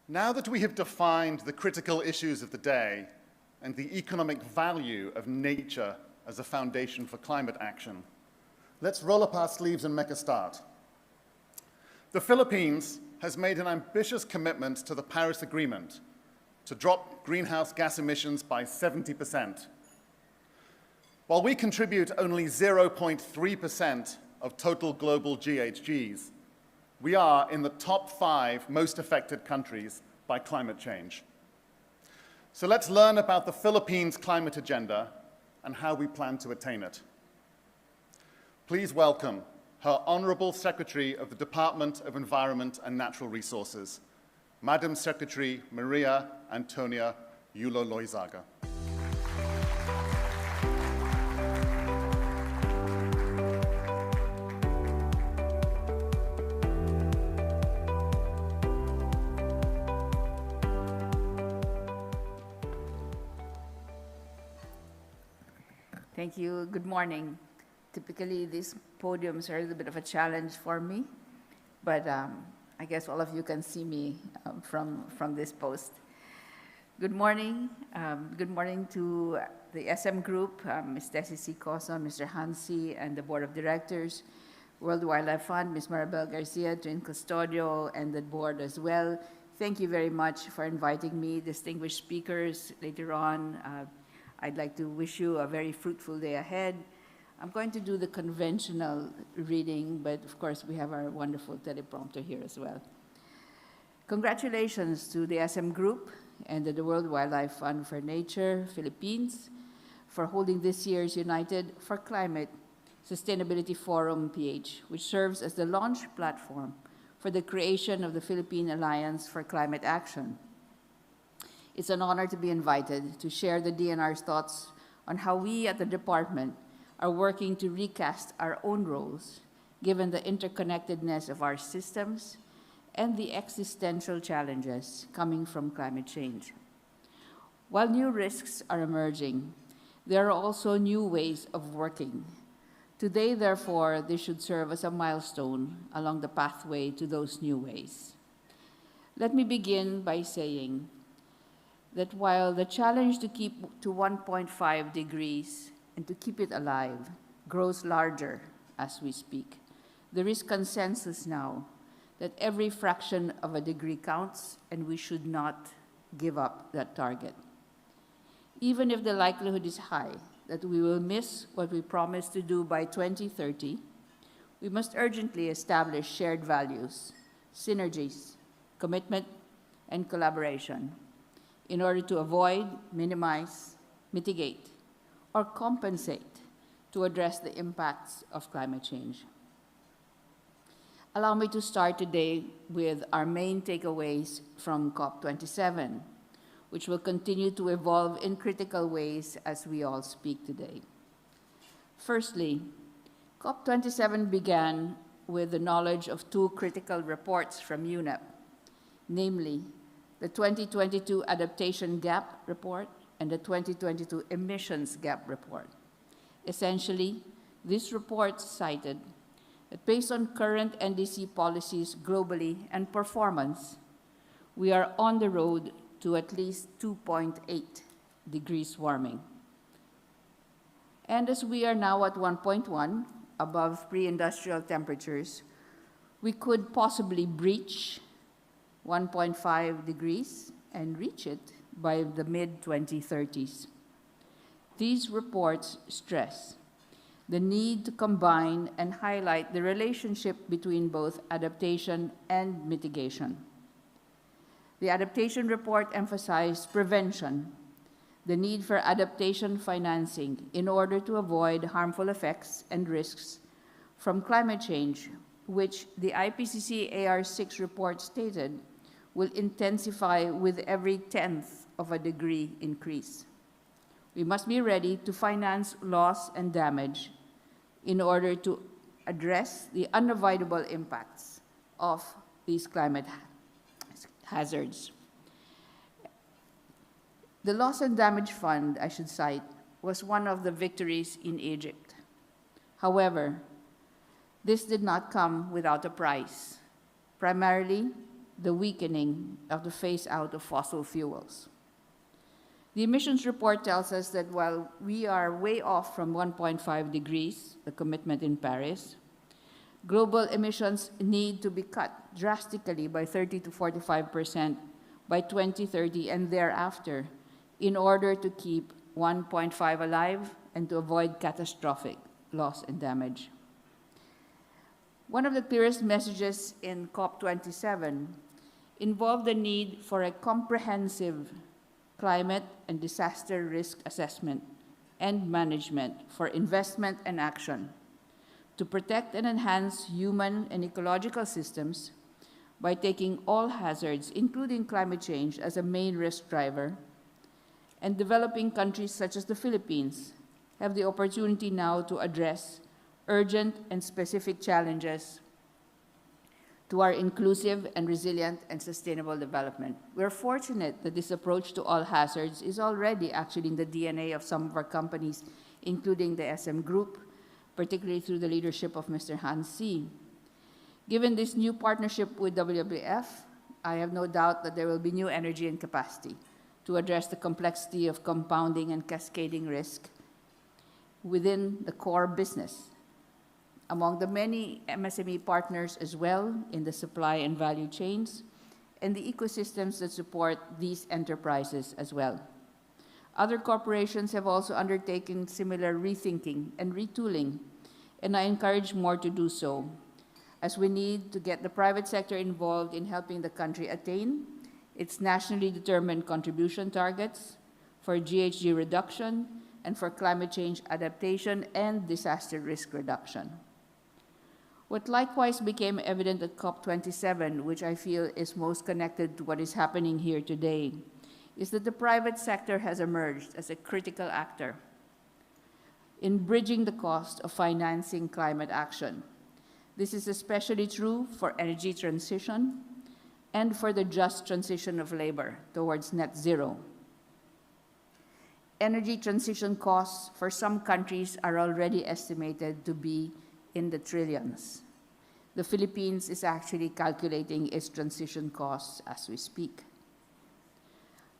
Now that we have defined the critical issues of the day and the economic value of nature as a foundation for climate action, let's roll up our sleeves and make a start. The Philippines has made an ambitious commitment to the Paris Agreement to drop greenhouse gas emissions by 70%. While we contribute only 0.3% of total global GHGs, we are in the top 5 most affected countries by climate change. So let's learn about the Philippines' climate agenda and how we plan to attain it. Please welcome her Honorable Secretary of the Department of Environment and Natural Resources, Madam Secretary Maria Antonia Yulo Loizaga. Thank you. Good morning. Typically, these podiums are a little bit of a challenge for me, but I guess all of you can see me from this post. Good morning. Good morning to the SM Group, Ms. Tessie C. Coson, Mr. Hansi, and the Board of Directors, World Wildlife Fund, Ms. Maribel Garcia, Twin Custodio, and the board as well. Thank you very much for inviting me, distinguished speakers. Later on, I'd like to wish you a very fruitful day ahead. I'm going to do the conventional reading, but of course we have our wonderful teleprompter here as well. Congratulations to the SM Group and the World Wildlife Fund for Nature, Philippines, for holding this year's United for Climate Sustainability Forum, PH, which serves as the launch platform for the creation of the Philippine Alliance for Climate Action. It's an honor to be invited to share the DNR's thoughts on how we at the department are working to recast our own roles, given the interconnectedness of our systems and the existential challenges coming from climate change. While new risks are emerging, there are also new ways of working. Today, therefore, this should serve as a milestone along the pathway to those new ways. Let me begin by saying that while the challenge to keep to 1.5 degrees and to keep it alive grows larger as we speak, there is consensus now that every fraction of a degree counts, and we should not give up that target. Even if the likelihood is high that we will miss what we promised to do by 2030, we must urgently establish shared values, synergies, commitment, and collaboration in order to avoid, minimize, mitigate, or compensate to address the impacts of climate change. Allow me to start today with our main takeaways from COP27, which will continue to evolve in critical ways as we all speak today. Firstly, COP27 began with the knowledge of 2 critical reports from UNEP, namely the 2022 Adaptation Gap Report and the 2022 Emissions Gap Report. Essentially, these reports cited that based on current NDC policies globally and performance, we are on the road to at least 2.8 degrees warming. And as we are now at 1.1, above pre-industrial temperatures, we could possibly breach 1.5 degrees and reach it by the mid-2030s. These reports stress the need to combine and highlight the relationship between both adaptation and mitigation. The adaptation report emphasized prevention, the need for adaptation financing in order to avoid harmful effects and risks from climate change, which the IPCC AR6 report stated will intensify with every 1/10 of a degree increase. We must be ready to finance loss and damage in order to address the unavoidable impacts of these climate hazards. The Loss and Damage Fund, I should cite, was one of the victories in Egypt. However, this did not come without a price. Primarily, the weakening of the phase out of fossil fuels. The emissions report tells us that while we are way off from 1.5 degrees, the commitment in Paris, global emissions need to be cut drastically by 30 to 45% by 2030 and thereafter in order to keep 1.5 alive and to avoid catastrophic loss and damage. One of the clearest messages in COP27 involved the need for a comprehensive climate and disaster risk assessment and management for investment and action to protect and enhance human and ecological systems by taking all hazards, including climate change, as a main risk driver. And developing countries such as the Philippines have the opportunity now to address urgent and specific challenges to our inclusive and resilient and sustainable development. We're fortunate that this approach to all hazards is already actually in the DNA of some of our companies, including the SM Group, particularly through the leadership of Mr. Hans See. Given this new partnership with WWF, I have no doubt that there will be new energy and capacity to address the complexity of compounding and cascading risk within the core business, among the many MSME partners as well in the supply and value chains, and the ecosystems that support these enterprises as well. Other corporations have also undertaken similar rethinking and retooling, and I encourage more to do so, as we need to get the private sector involved in helping the country attain its nationally determined contribution targets for GHG reduction and for climate change adaptation and disaster risk reduction. What likewise became evident at COP27, which I feel is most connected to what is happening here today, is that the private sector has emerged as a critical actor in bridging the cost of financing climate action. This is especially true for energy transition and for the just transition of labor towards net zero. Energy transition costs for some countries are already estimated to be in the trillions. The Philippines is actually calculating its transition costs as we speak.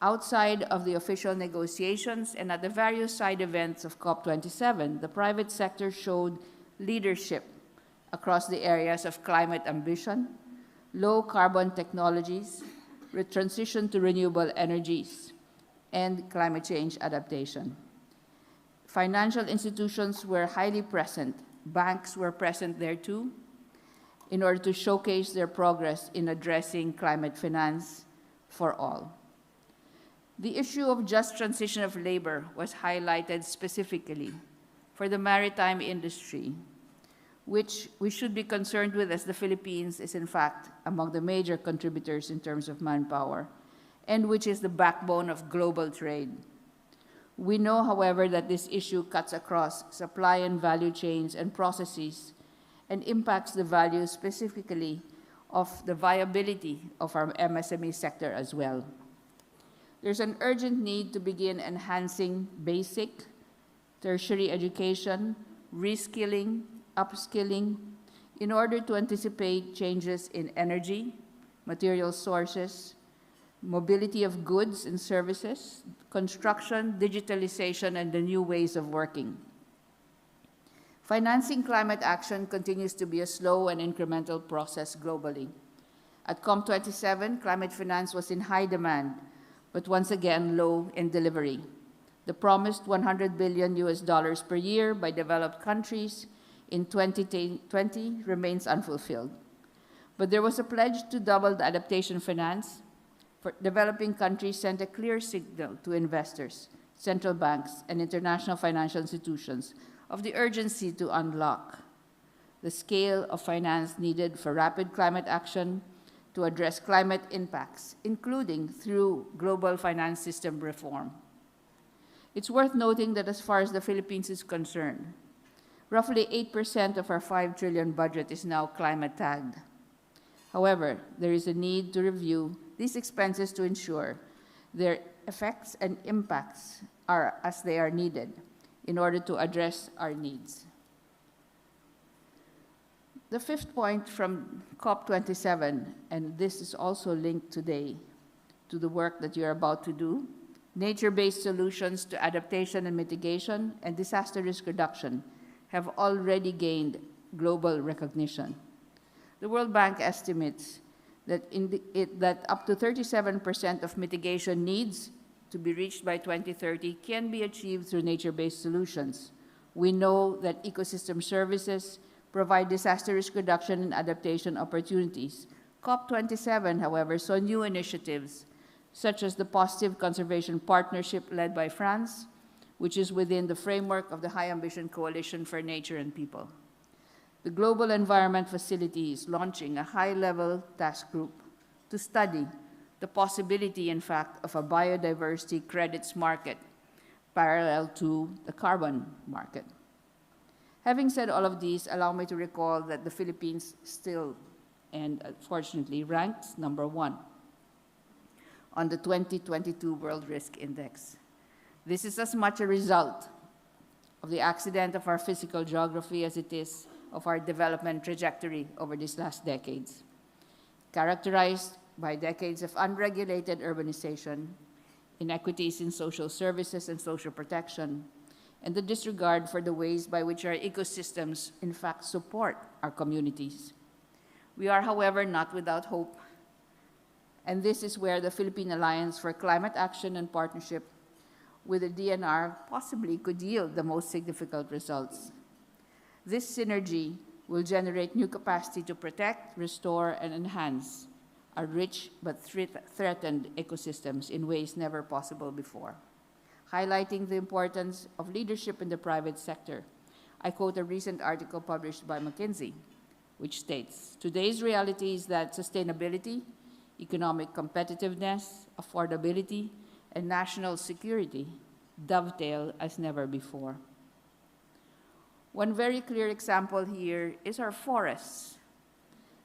Outside of the official negotiations and at the various side events of COP27, the private sector showed leadership across the areas of climate ambition, low carbon technologies, transition to renewable energies, and climate change adaptation. Financial institutions were highly present. Banks were present there too, in order to showcase their progress in addressing climate finance for all. The issue of just transition of labor was highlighted specifically for the maritime industry, which we should be concerned with, as the Philippines is in fact among the major contributors in terms of manpower, and which is the backbone of global trade. We know, however, that this issue cuts across supply and value chains and processes and impacts the value specifically of the viability of our MSME sector as well. There's an urgent need to begin enhancing basic, tertiary education, reskilling, upskilling, in order to anticipate changes in energy, material sources, mobility of goods and services, construction, digitalization, and the new ways of working. Financing climate action continues to be a slow and incremental process globally. At COP27, climate finance was in high demand, but once again low in delivery. The promised $100 billion per year by developed countries in 2020 remains unfulfilled. But there was a pledge to double the adaptation finance. For developing countries sent a clear signal to investors, central banks, and international financial institutions of the urgency to unlock the scale of finance needed for rapid climate action to address climate impacts, including through global finance system reform. It's worth noting that as far as the Philippines is concerned, roughly 8% of our 5 trillion budget is now climate tagged. However, there is a need to review these expenses to ensure their effects and impacts are as they are needed in order to address our needs. The fifth point from COP27, and this is also linked today to the work that you're about to do, nature-based solutions to adaptation and mitigation and disaster risk reduction have already gained global recognition. The World Bank estimates that, that up to 37% of mitigation needs to be reached by 2030 can be achieved through nature-based solutions. We know that ecosystem services provide disaster risk reduction and adaptation opportunities. COP27, however, saw new initiatives, such as the Positive Conservation Partnership led by France, which is within the framework of the High Ambition Coalition for Nature and People. The Global Environment Facility is launching a high-level task group to study the possibility, in fact, of a biodiversity credits market parallel to the carbon market. Having said all of these, allow me to recall that the Philippines still, and unfortunately, ranks number 1 on the 2022 World Risk Index. This is as much a result of the accident of our physical geography as it is of our development trajectory over these last decades, characterized by decades of unregulated urbanization, inequities in social services and social protection, and the disregard for the ways by which our ecosystems, in fact, support our communities. We are, however, not without hope, and this is where the Philippine Alliance for Climate Action and Partnership with the DNR possibly could yield the most significant results. This synergy will generate new capacity to protect, restore, and enhance our rich but threatened ecosystems in ways never possible before. Highlighting the importance of leadership in the private sector, I quote a recent article published by McKinsey, which states, "Today's reality is that sustainability, economic competitiveness, affordability, and national security dovetail as never before." One very clear example here is our forests.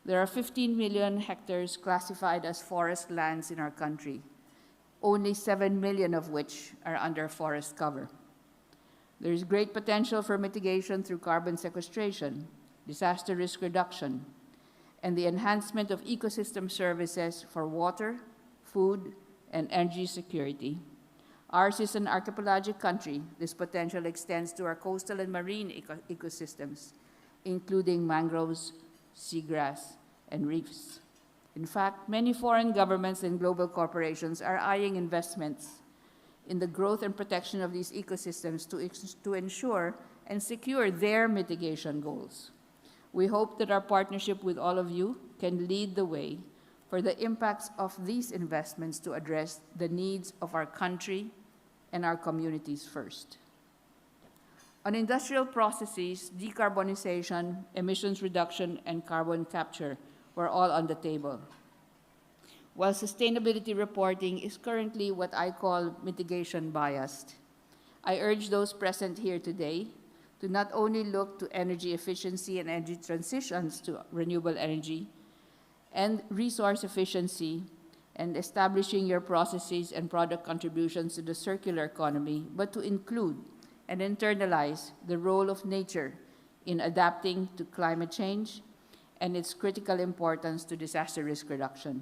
There are 15 million hectares classified as forest lands in our country, only 7 million of which are under forest cover. There is great potential for mitigation through carbon sequestration, disaster risk reduction, and the enhancement of ecosystem services for water, food, and energy security. Ours is an archipelagic country. This potential extends to our coastal and marine ecosystems, including mangroves, seagrass, and reefs. In fact, many foreign governments and global corporations are eyeing investments in the growth and protection of these ecosystems to ensure and secure their mitigation goals. We hope that our partnership with all of you can lead the way for the impacts of these investments to address the needs of our country and our communities first. On industrial processes, decarbonization, emissions reduction, and carbon capture were all on the table. While sustainability reporting is currently what I call mitigation biased, I urge those present here today to not only look to energy efficiency and energy transitions to renewable energy and resource efficiency and establishing your processes and product contributions to the circular economy, but to include and internalize the role of nature in adapting to climate change and its critical importance to disaster risk reduction.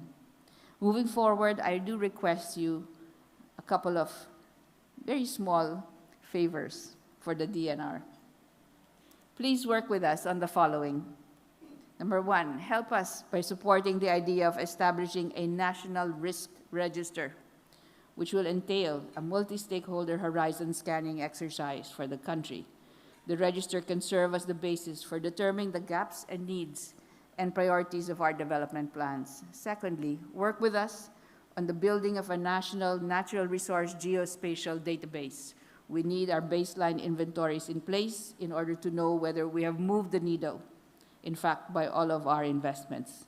Moving forward, I do request you a couple of very small favors for the DNR. Please work with us on the following. Number 1, help us by supporting the idea of establishing a national risk register, which will entail a multi-stakeholder horizon scanning exercise for the country. The register can serve as the basis for determining the gaps and needs and priorities of our development plans. Secondly, work with us on the building of a national natural resource geospatial database. We need our baseline inventories in place in order to know whether we have moved the needle, in fact, by all of our investments.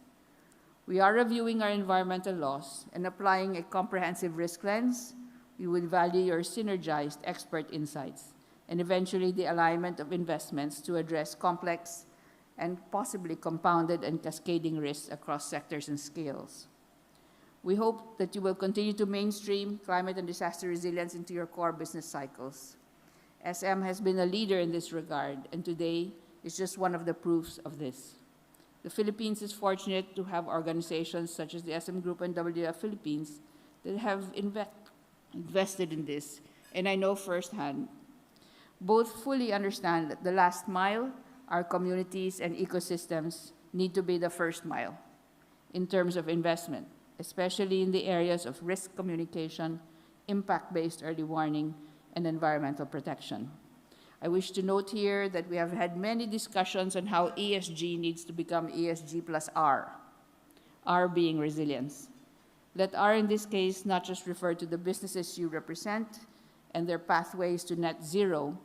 We are reviewing our environmental laws and applying a comprehensive risk lens. We will value your synergized expert insights and eventually the alignment of investments to address complex and possibly compounded and cascading risks across sectors and scales. We hope that you will continue to mainstream climate and disaster resilience into your core business cycles. SM has been a leader in this regard, and today is just one of the proofs of this. The Philippines is fortunate to have organizations such as the SM Group and WWF Philippines that have invested in this, and I know firsthand. Both fully understand that the last mile, our communities and ecosystems, need to be the first mile in terms of investment, especially in the areas of risk communication, impact-based early warning, and environmental protection. I wish to note here that we have had many discussions on how ESG needs to become ESG plus R, R being resilience. Let R in this case not just refer to the businesses you represent and their pathways to net zero,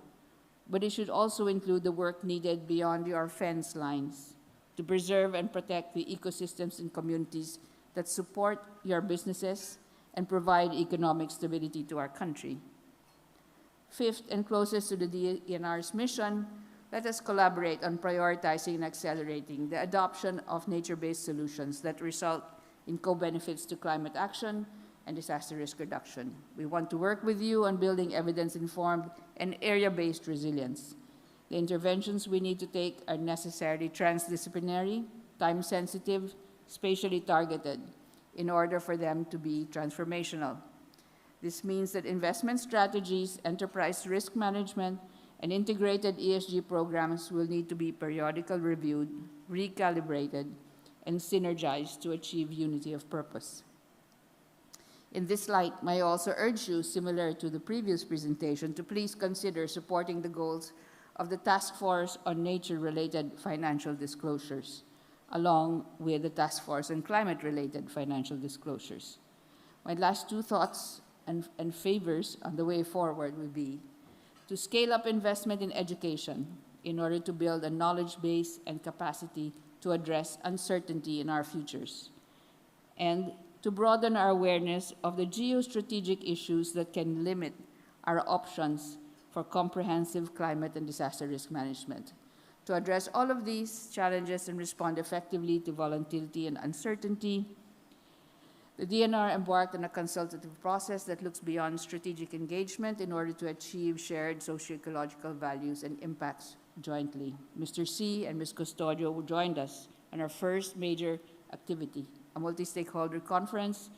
but it should also include the work needed beyond your fence lines to preserve and protect the ecosystems and communities that support your businesses and provide economic stability to our country. Fifth, and closest to the DENR's mission, let us collaborate on prioritizing and accelerating the adoption of nature-based solutions that result in co-benefits to climate action and disaster risk reduction. We want to work with you on building evidence-informed and area-based resilience. The interventions we need to take are necessarily transdisciplinary, time-sensitive, spatially targeted in order for them to be transformational. This means that investment strategies, enterprise risk management, and integrated ESG programs will need to be periodically reviewed, recalibrated, and synergized to achieve unity of purpose. In this light, may I also urge you, similar to the previous presentation, to please consider supporting the goals of the Task Force on Nature-Related Financial Disclosures, along with the Task Force on Climate-Related Financial Disclosures. My last two thoughts and favors on the way forward would be to scale up investment in education in order to build a knowledge base and capacity to address uncertainty in our futures, and to broaden our awareness of the geostrategic issues that can limit our options for comprehensive climate and disaster risk management. To address all of these challenges and respond effectively to volatility and uncertainty, the DNR embarked on a consultative process that looks beyond strategic engagement in order to achieve shared socio-ecological values and impacts jointly. Mr. C and Ms. Custodio joined us on our first major activity, a multi-stakeholder conference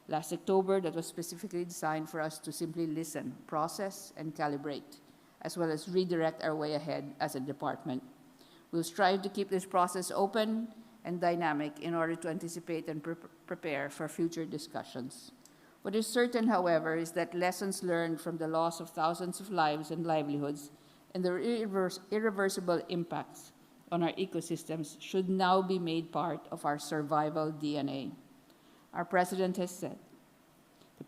last October that was specifically designed for us to simply listen, process, and calibrate, as well as redirect our way ahead as a department. We'll strive to keep this process open and dynamic in order to anticipate and prepare for future discussions. What is certain, however, is that lessons learned from the loss of thousands of lives and livelihoods and their irreversible impacts on our ecosystems should now be made part of our survival DNA. Our president has said, the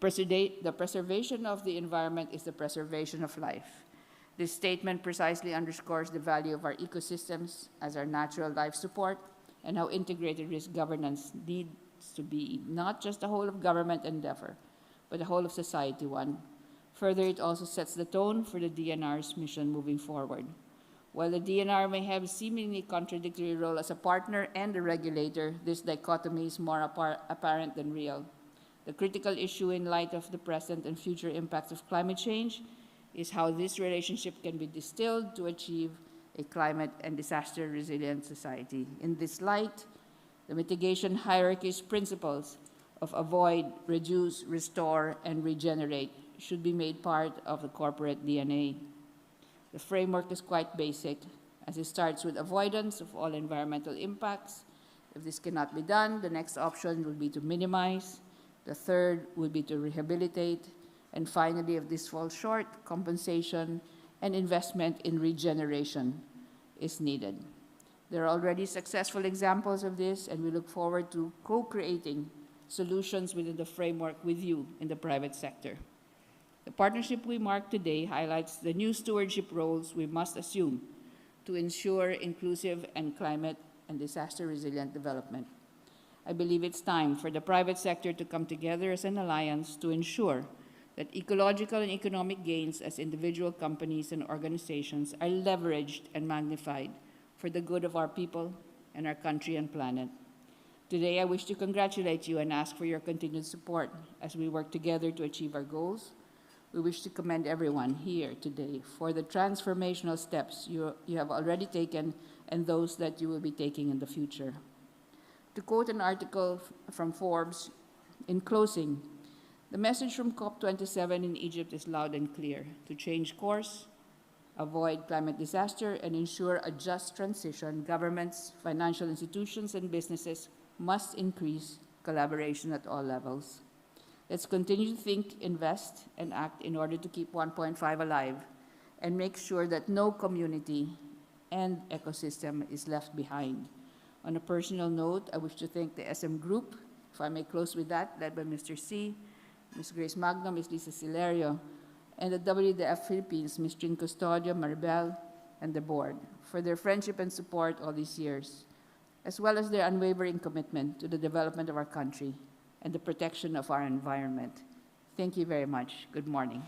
preservation of the environment is the preservation of life. This statement precisely underscores the value of our ecosystems as our natural life support and how integrated risk governance needs to be not just a whole of government endeavor, but a whole of society one. Further, it also sets the tone for the DNR's mission moving forward. While the DNR may have a seemingly contradictory role as a partner and a regulator, this dichotomy is more apparent than real. The critical issue in light of the present and future impacts of climate change is how this relationship can be distilled to achieve a climate and disaster resilient society. In this light, the mitigation hierarchy's principles of avoid, reduce, restore, and regenerate should be made part of the corporate DNA. The framework is quite basic, as it starts with avoidance of all environmental impacts. If this cannot be done, the next option would be to minimize. The third would be to rehabilitate. And finally, if this falls short, compensation and investment in regeneration is needed. There are already successful examples of this, and we look forward to co-creating solutions within the framework with you in the private sector. The partnership we mark today highlights the new stewardship roles we must assume to ensure inclusive and climate and disaster resilient development. I believe it's time for the private sector to come together as an alliance to ensure that ecological and economic gains as individual companies and organizations are leveraged and magnified for the good of our people and our country and planet. Today, I wish to congratulate you and ask for your continued support as we work together to achieve our goals. We wish to commend everyone here today for the transformational steps you have already taken and those that you will be taking in the future. To quote an article from Forbes, in closing, the message from COP27 in Egypt is loud and clear: to change course, avoid climate disaster, and ensure a just transition, governments, financial institutions, and businesses must increase collaboration at all levels. Let's continue to think, invest, and act in order to keep 1.5 alive and make sure that no community and ecosystem is left behind. On a personal note, I wish to thank the SM Group, if I may close with that, led by Mr. C, Ms. Grace Magno, Ms. Lisa Silerio, and the WDF Philippines, Ms. Trin Custodio, Maribel, and the board, for their friendship and support all these years, as well as their unwavering commitment to the development of our country and the protection of our environment. Thank you very much. Good morning.